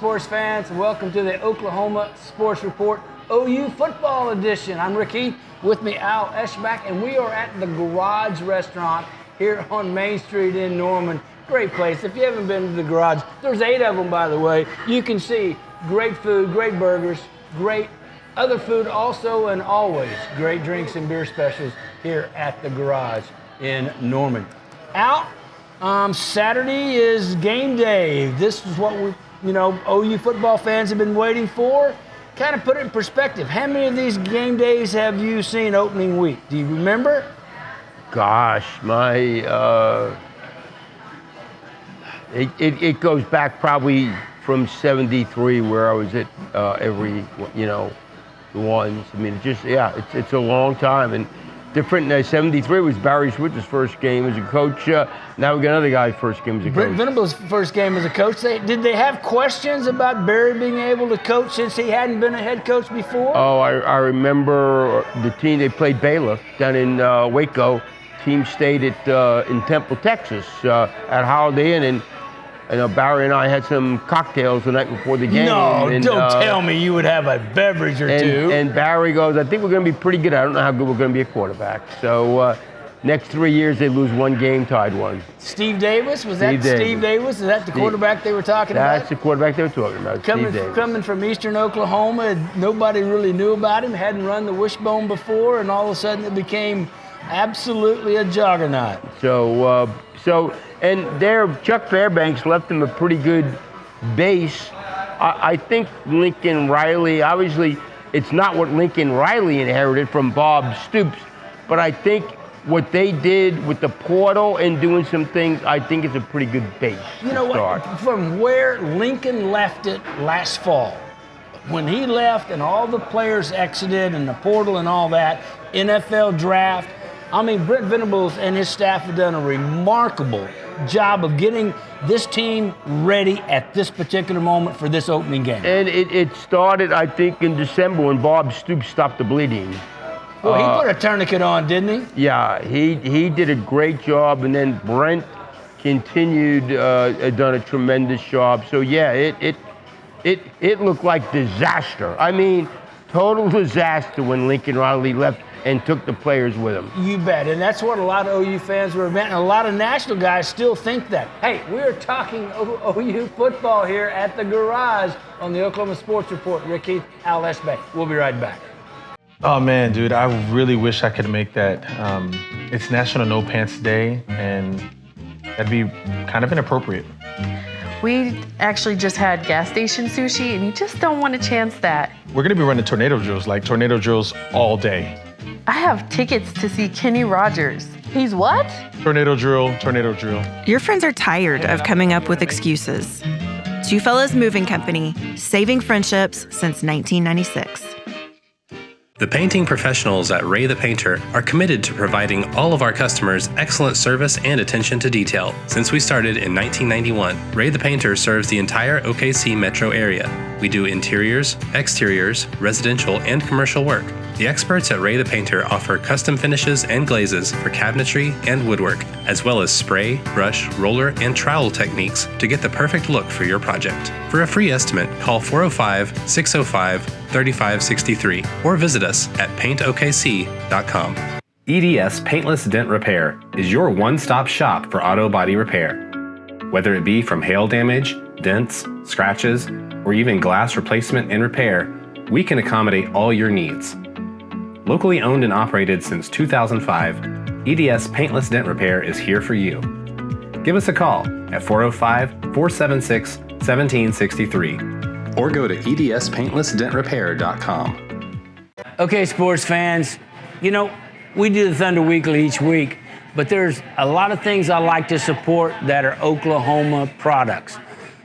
sports fans, and welcome to the Oklahoma Sports Report OU Football Edition. I'm Rick Heath, with me Al Eschbach, and we are at the Garage Restaurant here on Main Street in Norman. Great place. If you haven't been to the Garage, there's 8 of them, by the way. You can see great food, great burgers, great other food also, and always great drinks and beer specials here at the Garage in Norman. Al, Saturday is game day. This is what OU football fans have been waiting for. Kind of put it in perspective. How many of these game days have you seen opening week? Do you remember? Gosh, it goes back probably from '73, where I was at every the ones. I mean, it's a long time. And different. '73 was Barry Schwitz's first game as a coach. Now we got another guy's first game as a coach. Brent Venables' first game as a coach. Did they have questions about Barry being able to coach since he hadn't been a head coach before? Oh, I remember the team. They played Baylor down in Waco. Team stayed at in Temple, Texas, at Holiday Inn, and Barry and I had some cocktails the night before the game. No, and, don't tell me you would have a beverage or two. And Barry goes, I think we're going to be pretty good. I don't know how good we're going to be a quarterback. So next 3 years, they lose one game, tied one. Steve Davis? Was that Steve Davis? Is that the quarterback they were talking about? That's the quarterback they were talking about, Steve Davis. Coming from Eastern Oklahoma, nobody really knew about him, hadn't run the wishbone before, and all of a sudden it became absolutely a juggernaut. And Chuck Fairbanks left him a pretty good base. I think Lincoln Riley, obviously, it's not what Lincoln Riley inherited from Bob Stoops, but I think what they did with the portal and doing some things, I think is a pretty good base to start. From where Lincoln left it last fall, when he left and all the players exited and the portal and all that, NFL draft, I mean, Brent Venables and his staff have done a remarkable job of getting this team ready at this particular moment for this opening game. And it started, I think, in December when Bob Stoops stopped the bleeding. Well, he put a tourniquet on, didn't he? Yeah, he did a great job, and then Brent continued, done a tremendous job. So yeah, it looked like disaster. I mean, total disaster when Lincoln Riley left and took the players with him. You bet, and that's what a lot of OU fans were about, and a lot of national guys still think that. Hey, we're talking OU football here at the Garage on the Oklahoma Sports Report. Rick Heath, Al Eschbach. We'll be right back. Oh man, dude, I really wish I could make that. It's National No Pants Day, and that'd be kind of inappropriate. We actually just had gas station sushi, and you just don't want to chance that. We're gonna be running tornado drills all day. I have tickets to see Kenny Rogers. He's what? Tornado drill. Your friends are tired of coming up with excuses. Two Fellas Moving Company, saving friendships since 1996. The painting professionals at Ray the Painter are committed to providing all of our customers excellent service and attention to detail. Since we started in 1991, Ray the Painter serves the entire OKC metro area. We do interiors, exteriors, residential, and commercial work. The experts at Ray the Painter offer custom finishes and glazes for cabinetry and woodwork, as well as spray, brush, roller, and trowel techniques to get the perfect look for your project. For a free estimate, call 405-605-3563 or visit us at paintokc.com. EDS Paintless Dent Repair is your one-stop shop for auto body repair. Whether it be from hail damage, dents, scratches, or even glass replacement and repair, we can accommodate all your needs. Locally owned and operated since 2005, EDS Paintless Dent Repair is here for you. Give us a call at 405-476-1763 or go to edspaintlessdentrepair.com. Okay, sports fans, we do the Thunder Weekly each week, but there's a lot of things I like to support that are Oklahoma products.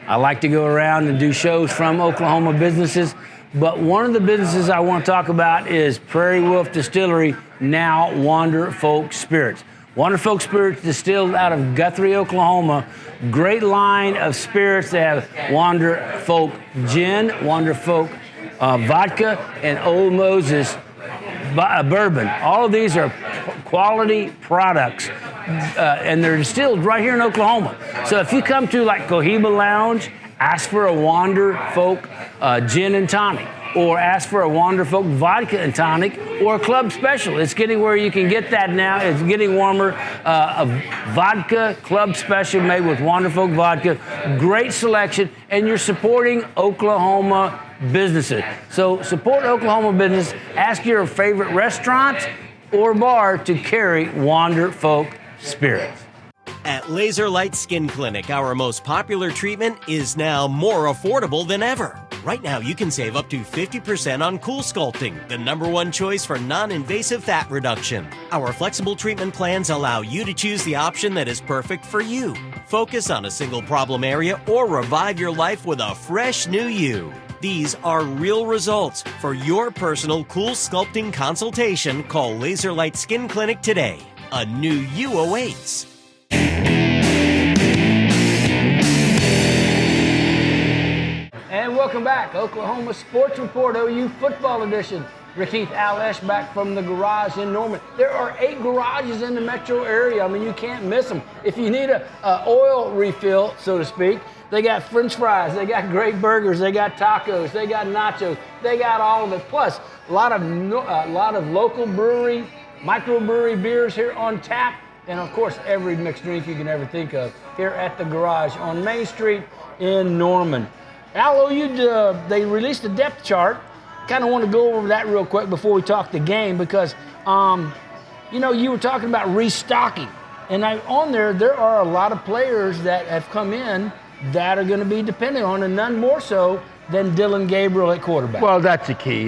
I like to go around and do shows from Oklahoma businesses, but one of the businesses I want to talk about is Prairie Wolf Distillery, now Wander Folk Spirits. Wander Folk Spirits distilled out of Guthrie, Oklahoma. Great line of spirits. They have Wander Folk Gin, Wander Folk Vodka, and Old Moses Bourbon. All of these are quality products, and they're distilled right here in Oklahoma. So if you come to like Cohiba Lounge ask for a Wander Folk gin and tonic, or ask for a Wander Folk vodka and tonic, or a club special. It's getting where you can get that now. It's getting warmer. A vodka club special made with Wander Folk vodka. Great selection, and you're supporting Oklahoma businesses. So support Oklahoma business. Ask your favorite restaurant or bar to carry Wander Folk spirits. At Laser Light Skin Clinic, our most popular treatment is now more affordable than ever. Right now, you can save up to 50% on Cool Sculpting, the #1 choice for non-invasive fat reduction. Our flexible treatment plans allow you to choose the option that is perfect for you. Focus on a single problem area or revive your life with a fresh new you. These are real results. For your personal Cool Sculpting consultation, call Laser Light Skin Clinic today. A new you awaits. And welcome back, Oklahoma Sports Report, OU Football Edition. Rick Heath, Al Eschbach from the garage in Norman. There are 8 garages in the metro area. I mean, you can't miss them. If you need a oil refill, so to speak, they got French fries, they got great burgers, they got tacos, they got nachos, they got all of it. Plus, a lot of local brewery, microbrewery beers here on tap, and of course, every mixed drink you can ever think of here at the garage on Main Street in Norman. Al, they released a depth chart. Kind of want to go over that real quick before we talk the game because, you were talking about restocking. And on there are a lot of players that have come in that are going to be dependent on, and none more so than Dylan Gabriel at quarterback. Well, that's the key.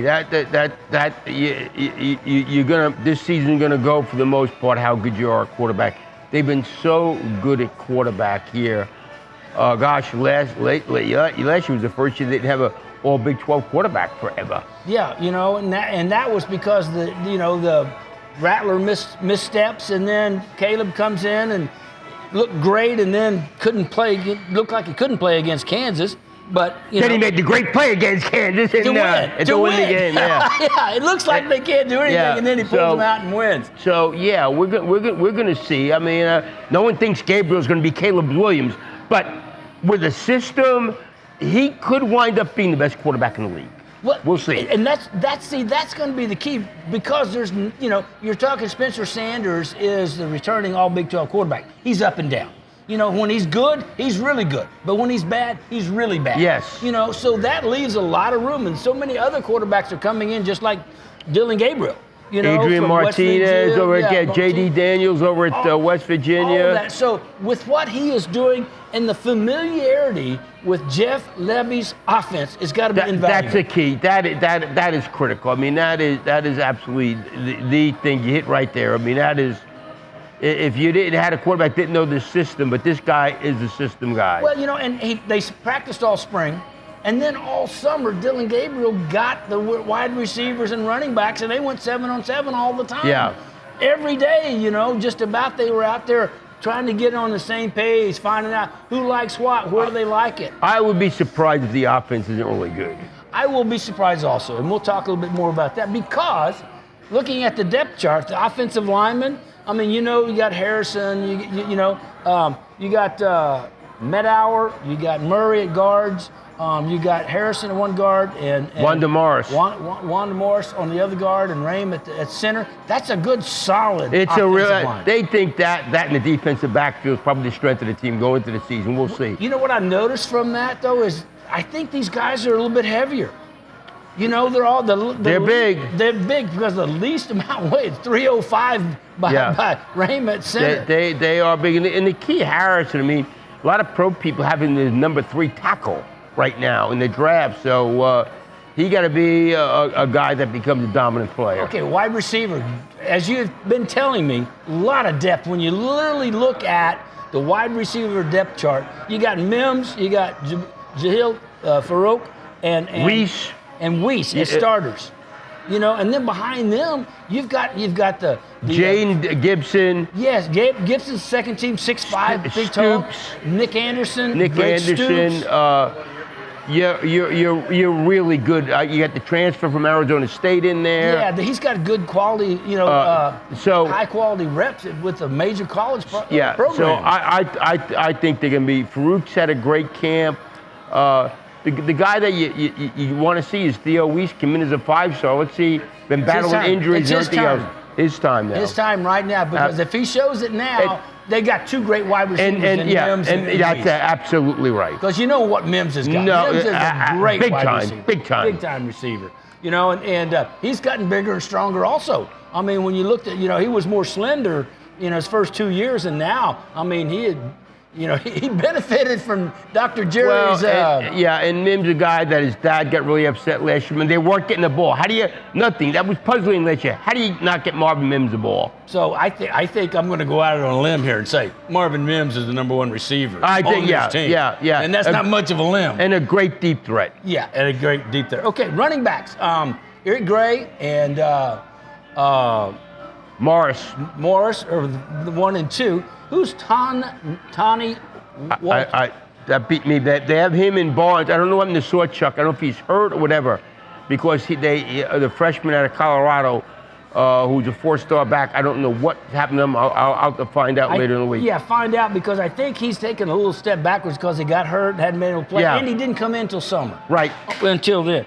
You're gonna this season gonna go for the most part how good you are at quarterback. They've been so good at quarterback here. Last year was the first year they didn't have a all Big 12 quarterback forever. Yeah, and that was because the Rattler missteps, and then Caleb comes in and looked great, and then looked like he couldn't play against Kansas. But then he made the great play against Kansas to win the game. Yeah, yeah. It looks like they can't do anything, and then he pulls them out and wins. So yeah, we're going to see. I mean, no one thinks Gabriel's going to be Caleb Williams, but with a system, he could wind up being the best quarterback in the league. Well, we'll see. And that's going to be the key because there's you're talking Spencer Sanders is the returning all Big 12 quarterback. He's up and down. When he's good, he's really good. But when he's bad, he's really bad. Yes. So that leaves a lot of room. And so many other quarterbacks are coming in just like Dylan Gabriel. Adrian Martinez over at J.D. Daniels over at West Virginia. All that. So with what he is doing and the familiarity with Jeff Lebby's offense, it's got to be invaluable. That's the key. That is critical. I mean, that is absolutely the thing you hit right there. I mean, that is. If you didn't had a quarterback didn't know the system, but this guy is the system guy. Well, and they practiced all spring, and then all summer, Dylan Gabriel got the wide receivers and running backs, and they went 7-on-7 all the time. Yeah. Every day, just about they were out there trying to get on the same page, finding out who likes what, where do they like it. I would be surprised if the offense isn't really good. I will be surprised also, and we'll talk a little bit more about that because looking at the depth chart, the offensive linemen, I mean, you got Harrison, you got Medauer, you got Murray at guards, you got Harrison at one guard, and Wanda Morris. Wanda Morris on the other guard, and Rame at center. That's a good, solid It's offensive a real. line. They think that in the defensive backfield is probably the strength of the team going into the season. We'll see. You know what I noticed from that though is I think these guys are a little bit heavier. They're all they're big. They're big because the least amount of weight is 305 by Rame at center. They are big, and the key Harrison. I mean, a lot of pro people having the number 3 tackle right now in the draft. So he got to be a guy that becomes a dominant player. Okay, wide receiver. As you've been telling me, a lot of depth. When you literally look at the wide receiver depth chart, you got Mims, you got Jahil Farouk, and Weiss as starters. And then behind them, you've got the Jane Gibson. Yes, Gibson's second team, 6'5", big tall. Nick Anderson. You're really good. You got the transfer from Arizona State in there. Yeah, he's got good quality, high quality reps with a major college program. So I think they're going to be. Farouk's had a great camp. The guy that you want to see is Theo Weiss come in as a 5-star. Let's see, been battling injuries and everything else. His time now. His time right now, because if he shows it now, they got two great wide receivers in Mims and that's Weiss. Absolutely right. Because you know what Mims has got. No, Mims is a great wide receiver. Big time receiver. You know, and he's gotten bigger and stronger also. I mean, when you looked at, he was more slender, his first 2 years, and now, I mean, he benefited from Dr. Jerry's. And Mims, a guy that his dad got really upset last year when they weren't getting the ball. How do you, nothing, that was puzzling last year. How do you not get Marvin Mims the ball? So I think I'm going to go out on a limb here and say Marvin Mims is the #1 receiver. I think, on this team. yeah. And that's not much of a limb. And a great deep threat. Yeah, and a great deep threat. Okay, running backs. Eric Gray and Morris are the 1 and 2. Who's Tawny Walton? That beat me. They have him in Barnes. I don't know what in the short chuck. I don't know if he's hurt or whatever, because the freshman out of Colorado, who's a 4-star back. I don't know what happened to him. I'll have to find out later in the week. Yeah, find out, because I think he's taken a little step backwards because he got hurt, hadn't been able to play, and he didn't come in until summer. Right. Until then.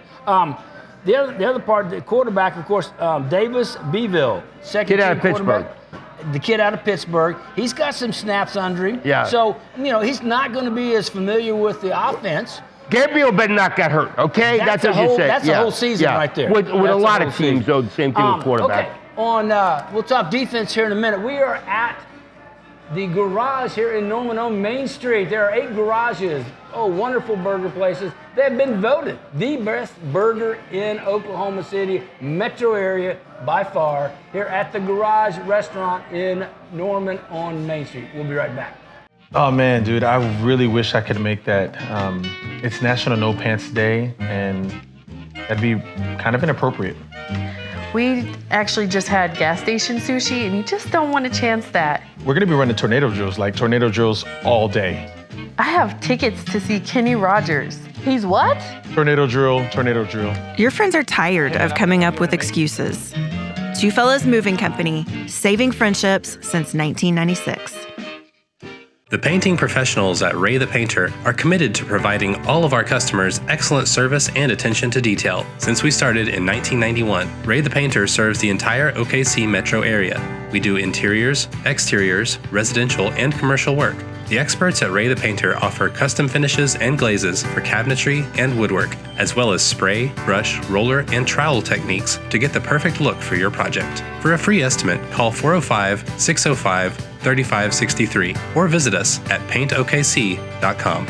The other part, the quarterback, of course, Davis Beville, second kid out of quarterback. Pittsburgh. The kid out of Pittsburgh. He's got some snaps under him. Yeah. So, he's not going to be as familiar with the offense. Gabriel better not get hurt, okay? That's what you said. That's the whole season right there. With a lot of teams, though, the same thing with quarterback. Okay, we'll talk defense here in a minute. We are at the garage here in Norman on Main Street. There are 8 garages. Oh, wonderful burger places. They have been voted the best burger in Oklahoma City metro area by far, here at the Garage Restaurant in Norman on Main Street. We'll be right back. Oh man, dude, I really wish I could make that. It's National No Pants Day, and that'd be kind of inappropriate. We actually just had gas station sushi, and you just don't want to chance that. We're gonna be running tornado drills all day. I have tickets to see Kenny Rogers. He's what? Tornado drill. Your friends are tired of coming up with excuses. Two Fellas Moving Company, saving friendships since 1996. The painting professionals at Ray the Painter are committed to providing all of our customers excellent service and attention to detail. Since we started in 1991, Ray the Painter serves the entire OKC metro area. We do interiors, exteriors, residential, and commercial work. The experts at Ray the Painter offer custom finishes and glazes for cabinetry and woodwork, as well as spray, brush, roller, and trowel techniques to get the perfect look for your project. For a free estimate, call 405-605-3563 or visit us at paintokc.com.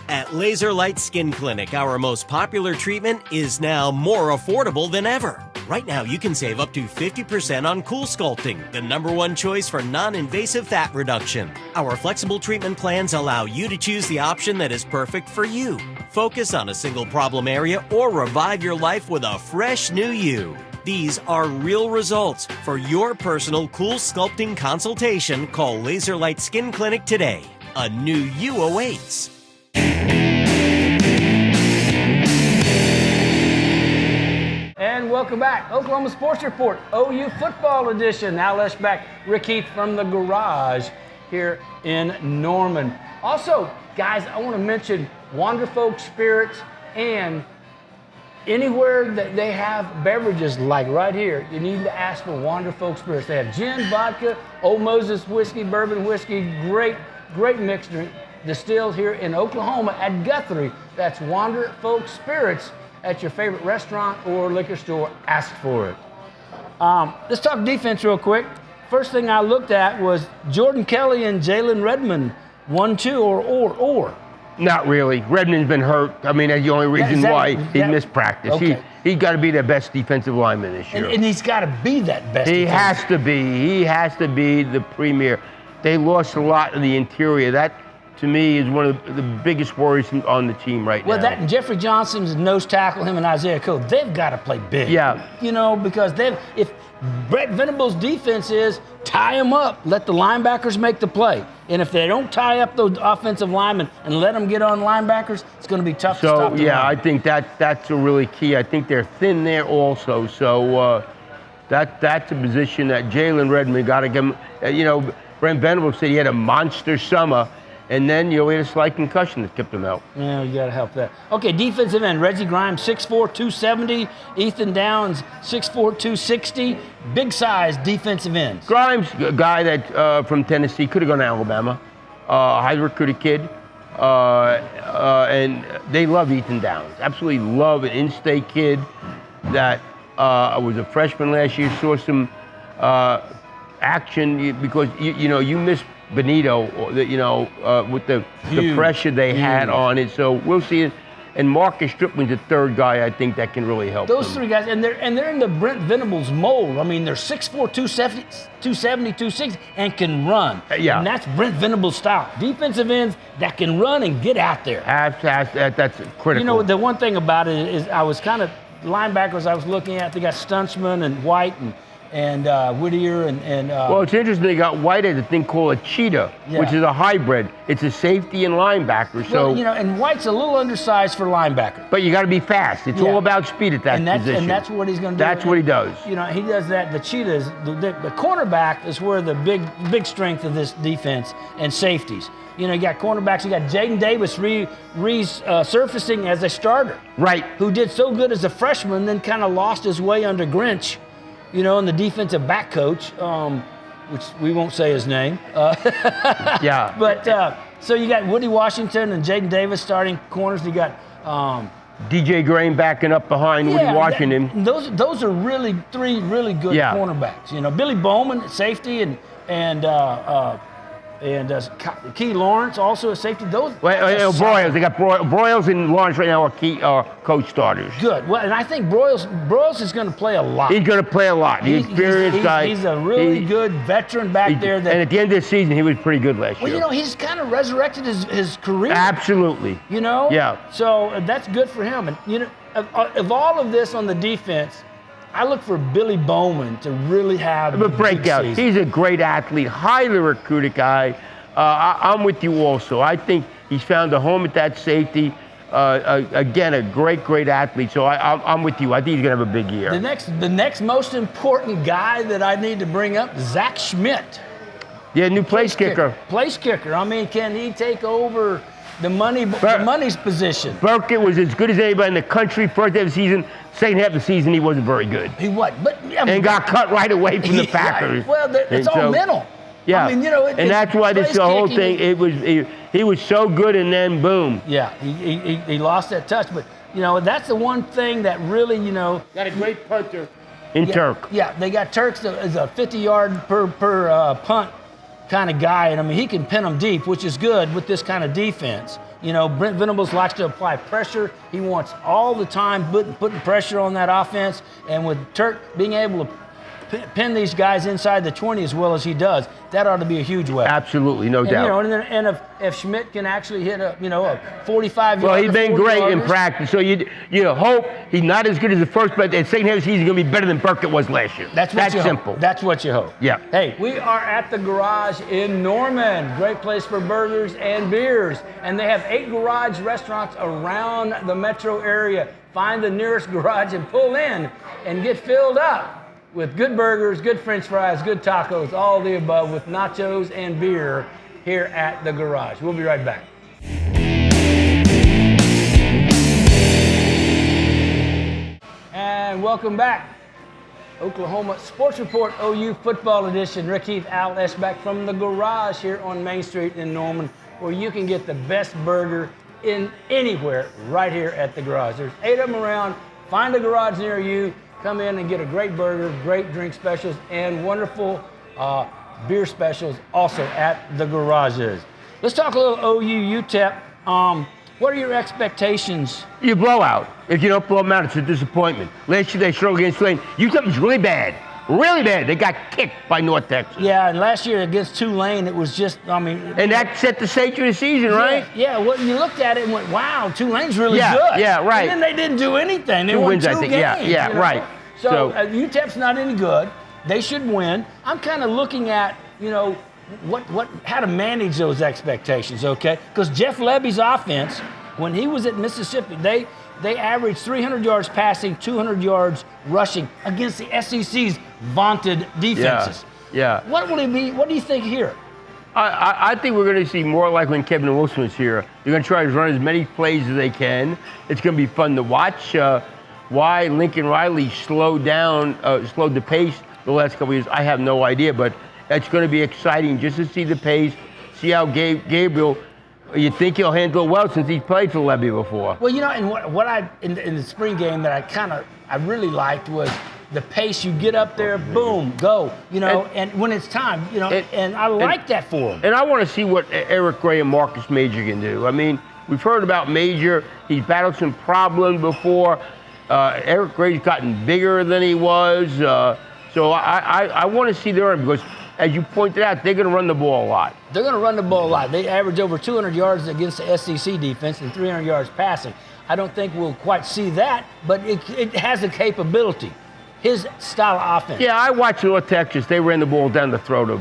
At Laser Light Skin Clinic, our most popular treatment is now more affordable than ever. Right now, you can save up to 50% on Cool Sculpting, the #1 choice for non-invasive fat reduction. Our flexible treatment plans allow you to choose the option that is perfect for you. Focus on a single problem area or revive your life with a fresh new you. These are real results. For your personal Cool Sculpting consultation, call Laser Light Skin Clinic today. A new you awaits. And welcome back. Oklahoma Sports Report, OU Football Edition. Now Eschbach Rick Heath from the Garage here in Norman. Also, guys, I want to mention Wanderfolk Spirits, and anywhere that they have beverages like right here, you need to ask for Wanderfolk Spirits. They have gin, vodka, Old Moses whiskey, bourbon whiskey, great mixed drink, distilled here in Oklahoma at Guthrie. That's Wanderfolk Spirits. At your favorite restaurant or liquor store, ask for it. Let's talk defense real quick. First thing I looked at was Jordan Kelly and Jalen Redmond, 1-2 or. Not really. Redmond's been hurt. I mean, that's the only reason why he missed practice. Okay. He's got to be their best defensive lineman this year. And he's got to be that best. He has to be. He has to be the premier. They lost a lot in the interior. That, to me, is one of the biggest worries on the team right now. Well, that and Jeffrey Johnson's nose tackle, him and Isaiah Cole, they've got to play big. Yeah. Because if Brent Venables' defense is tie them up, let the linebackers make the play. And if they don't tie up those offensive linemen and let them get on linebackers, it's going to be tough to stop them. So, yeah, I think that's a really key. I think they're thin there also. So that's a position that Jalen Redmond got to give him. Brent Venables said he had a monster summer. And then he had a slight concussion that kept him out. Yeah, you got to help that. Okay, defensive end, Reggie Grimes, 6'4", 270. Ethan Downs, 6'4", 260. Big size defensive ends. Grimes, a guy that from Tennessee, could have gone to Alabama. Highly recruited kid. And they love Ethan Downs. Absolutely love an in-state kid that was a freshman last year, saw some action because, you miss Benito, with the pressure they had on it. So we'll see it. And Marcus Stripling's the third guy I think that can really help Those them. three guys, and they're in the Brent Venables mold. I mean, they're 6'4", 270, 260, and can run. Yeah. And that's Brent Venables' style. Defensive ends that can run and get out there. That's critical. The one thing about it is I was kind of linebackers I was looking at. They got Stunchman and White and Whittier and well, it's interesting. They got White as a thing called a cheetah, which is a hybrid. It's a safety and linebacker. So and White's a little undersized for linebacker. But you got to be fast. It's all about speed at that position. And that's what he's going to do. That's what he does. He does that. The cheetahs, the cornerback is where the big strength of this defense and safeties. You got cornerbacks. You got Jaden Davis resurfacing as a starter. Right. Who did so good as a freshman, then kind of lost his way under Grinch. And the defensive back coach, which we won't say his name. Yeah. But so you got Woody Washington and Jaden Davis starting corners. You got DJ Graham backing up behind Woody Washington. Those are really three really good cornerbacks. Billy Bowman, safety, and Key Lawrence also a safety. Broyles. They got Broyles and Lawrence right now are key coach starters. Good. Well, and I think Broyles is going to play a lot. He's going to play a lot. He's an experienced guy. He's a really good veteran back there. And at the end of the season, he was pretty good last year. Well, he's kind of resurrected his career. Absolutely. Yeah. So that's good for him. And of all of this on the defense, I look for Billy Bowman to really have a breakout. He's a great athlete, highly recruited guy. I'm with you also. I think he's found a home at that safety. Again, a great athlete. So I'm with you. I think he's going to have a big year. The next most important guy that I need to bring up, Zach Schmidt. Yeah, new place kicker. Place kicker. I mean, can he take over the money's position? Burkett was as good as anybody in the country first half of the season. Second half of the season, he wasn't very good. He what? And got cut right away from the Packers. Well, it's all mental. Yeah. I mean, and that's why the whole thing. He was so good, and then boom. Yeah, he lost that touch, but that's the one thing that really got a great punter in Turk. Yeah, they got Turks as a 50-yard per punt kind of guy, and I mean he can pin them deep, which is good with this kind of defense. Brent Venables likes to apply pressure. He wants all the time putting pressure on that offense, and with Turk being able to pin these guys inside the 20 as well as he does, that ought to be a huge weapon. Absolutely, no doubt. And if Schmidt can actually hit a 45-yard. Well, he's been great in practice, so you hope he's not as good as the first, but the second half of the season he's going to be better than Burkett was last year. That's simple. That's what you hope. Yeah. Hey, we are at the Garage in Norman. Great place for burgers and beers, and they have 8 garage restaurants around the metro area. Find the nearest garage and pull in and get filled up with good burgers, good French fries, good tacos, all the above, with nachos and beer here at the Garage. We'll be right back. And welcome back. Oklahoma Sports Report, OU Football Edition. Rick Heath, Al Eschbach from the Garage here on Main Street in Norman, where you can get the best burger in anywhere right here at the Garage. There's 8 of them around. Find a garage near you. Come in and get a great burger, great drink specials, and wonderful beer specials also at the Garages. Let's talk a little OU UTEP. What are your expectations? You blow out. If you don't blow them out, it's a disappointment. Last year they struggled against Tulane. UTEP was really bad. Really bad. They got kicked by North Texas. Yeah, and last year against Tulane, it was just, And that set the stage of the season, right? Yeah, well, you looked at it and went, wow, Tulane's really good. Yeah, right. And then they didn't do anything. They Two won wins, 2 I think. games. Yeah, right. So UTEP's not any good. They should win. I'm kind of looking at, how to manage those expectations, okay? Because Jeff Lebby's offense, when he was at Mississippi, they averaged 300 yards passing, 200 yards rushing against the SEC's vaunted defenses. Yeah. What will it be? What do you think here? I think we're going to see more like when Kevin Wilson was here. They're going to try to run as many plays as they can. It's going to be fun to watch. Why Lincoln Riley slowed the pace the last couple of years, I have no idea. But it's going to be exciting just to see the pace, see how Gabriel. You think he'll handle it well since he's played for Levy before. Well, and what I in the spring game that I really liked was the pace. You get up there, boom, go. And when it's time, and I like that for him. And I want to see what Eric Gray and Marcus Major can do. I mean, we've heard about Major. He's battled some problems before. Eric Gray's gotten bigger than he was. So I want to see their because, as you pointed out, they're going to run the ball a lot. They're going to run the ball a lot. They average over 200 yards against the SEC defense and 300 yards passing. I don't think we'll quite see that, but it has the capability. His style of offense. Yeah, I watched North Texas. They ran the ball down the throat of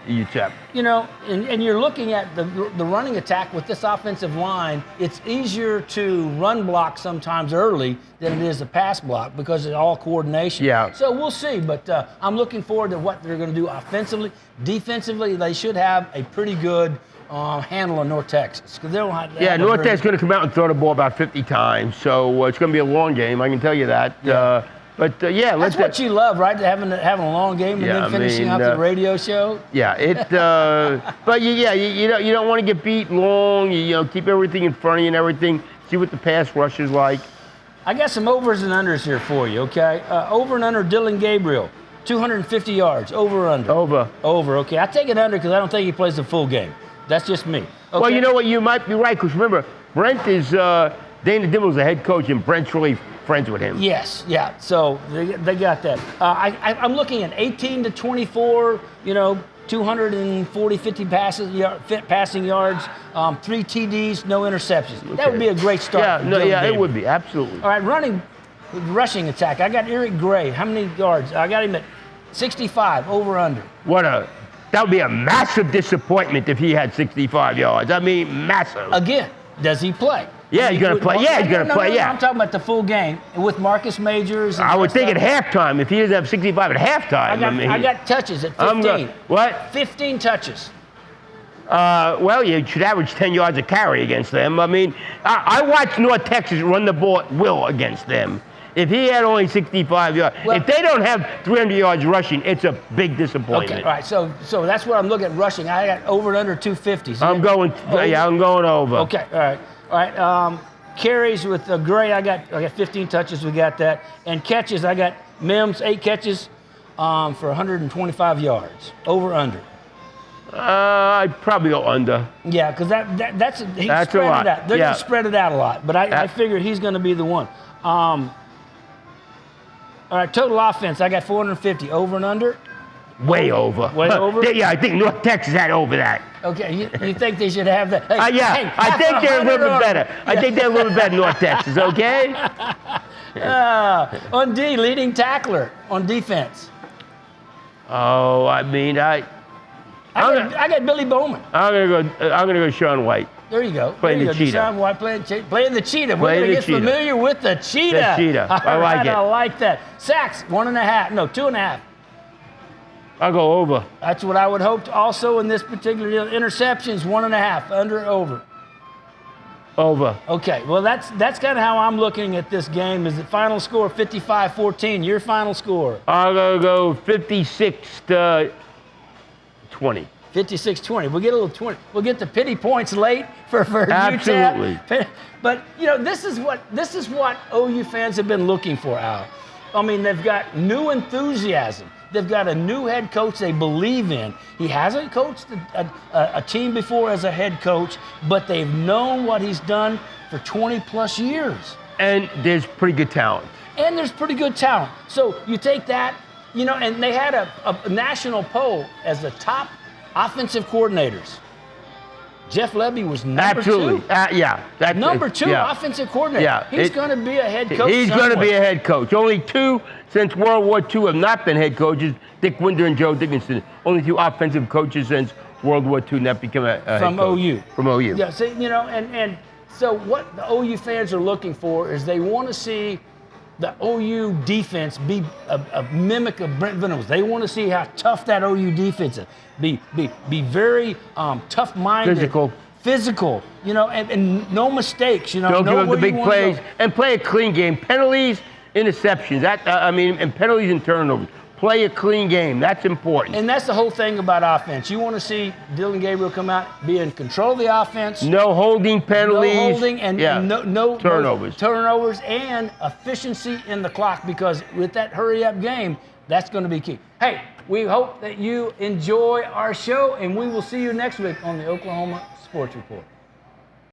UTEP. And you're looking at the running attack with this offensive line. It's easier to run block sometimes early than it is to pass block because it's all coordination. Yeah. So we'll see, but I'm looking forward to what they're going to do offensively. Defensively, they should have a pretty good handle on North Texas. North Texas is going to come out and throw the ball about 50 times, so it's going to be a long game. I can tell you that. Yeah. That's what you love, right? Having a long game and then finishing out the radio show. Yeah, but you don't want to get beat long. You keep everything in front of you and everything. See what the pass rush is like. I got some overs and unders here for you. Okay, over and under Dylan Gabriel, 250 yards. Over or under? Over. Okay, I take it under because I don't think he plays the full game. That's just me. Okay. Well, you know what? You might be right because remember, Brent is Dana Dimble's the head coach and Brent's really friends with him. Yes, yeah. So they got that. I'm looking at 18 to 24. 240, 50 passing yards, 3 TDs, no interceptions. Okay. That would be a great start. It would be absolutely. All right, rushing attack. I got Eric Gray. How many yards? I got him at 65. Over under. That would be a massive disappointment if he had 65 yards. I mean, massive. Again, does he play? Yeah, he's going to play. Yeah, he's going to play. Yeah. I'm talking about the full game with Marcus Majors. I would think at halftime, if he doesn't have 65 at halftime. I got touches at 15. What? 15 touches. Well, you should average 10 yards a carry against them. I mean, I watched North Texas run the ball at will against them. If he had only 65 yards, if they don't have 300 yards rushing, it's a big disappointment. Okay, all right. So that's what I'm looking at rushing. I got over and under 250. So I'm going over. Okay, all right. All right, carries with Gray, I got 15 touches, we got that. And catches, I got Mims, 8 catches for 125 yards. Over, under? I'd probably go under. Yeah, because that's spread a lot. It out. They're going to spread it out a lot, but I figured he's going to be the one. All right, total offense, I got 450. Over and under? Way over. Way over? Yeah, I think North Texas had over that. Okay, you think they should have that? Hey, I think they're a little bit better. I think they're a little bit better than North Texas, okay? On D, leading tackler on defense. Oh, I mean, I got Billy Bowman. I'm gonna go Sean White. There you go. Playing the cheetah. Sean White playing the cheetah. We're going to get familiar with the cheetah. The cheetah. I like it. I like that. Sacks, 1.5. No, 2.5. I'll go over. That's what I would hope to also in this particular deal. Interceptions, 1.5. Under, over? Over. Okay, well, that's kind of how I'm looking at this game. Is the final score 55-14? Your final score? I'm going to go 56-20. 56-20. We'll get a little 20. We'll get the pity points late for Absolutely. UTEP. But this is what OU fans have been looking for, Al. I mean, they've got new enthusiasm. They've got a new head coach they believe in. He hasn't coached a team before as a head coach, but they've known what he's done for 20 plus years. And there's pretty good talent. So you take that, and they had a national poll as the top offensive coordinators. Jeff Lebby was number 2. Number 2 offensive coordinator. Yeah, he's going to be a head coach. He's going to be a head coach. Only 2 since World War II have not been head coaches. Dick Winder and Joe Dickinson. Only 2 offensive coaches since World War II not become a head coach. OU. From OU. Yeah. So and so what the OU fans are looking for is they want to see the OU defense be a mimic of Brent Venables. They want to see how tough that OU defense is. Be very tough-minded. Physical, you know, and no mistakes, you know. Don't give know up the where you big wanna plays go. and play a clean game. Penalties, interceptions, and penalties and turnovers. Play a clean game. That's important. And that's the whole thing about offense. You want to see Dylan Gabriel come out, be in control of the offense. No holding penalties. No holding and no turnovers. Turnovers and efficiency in the clock, because with that hurry-up game, that's going to be key. Hey, we hope that you enjoy our show, and we will see you next week on the Oklahoma Sports Report.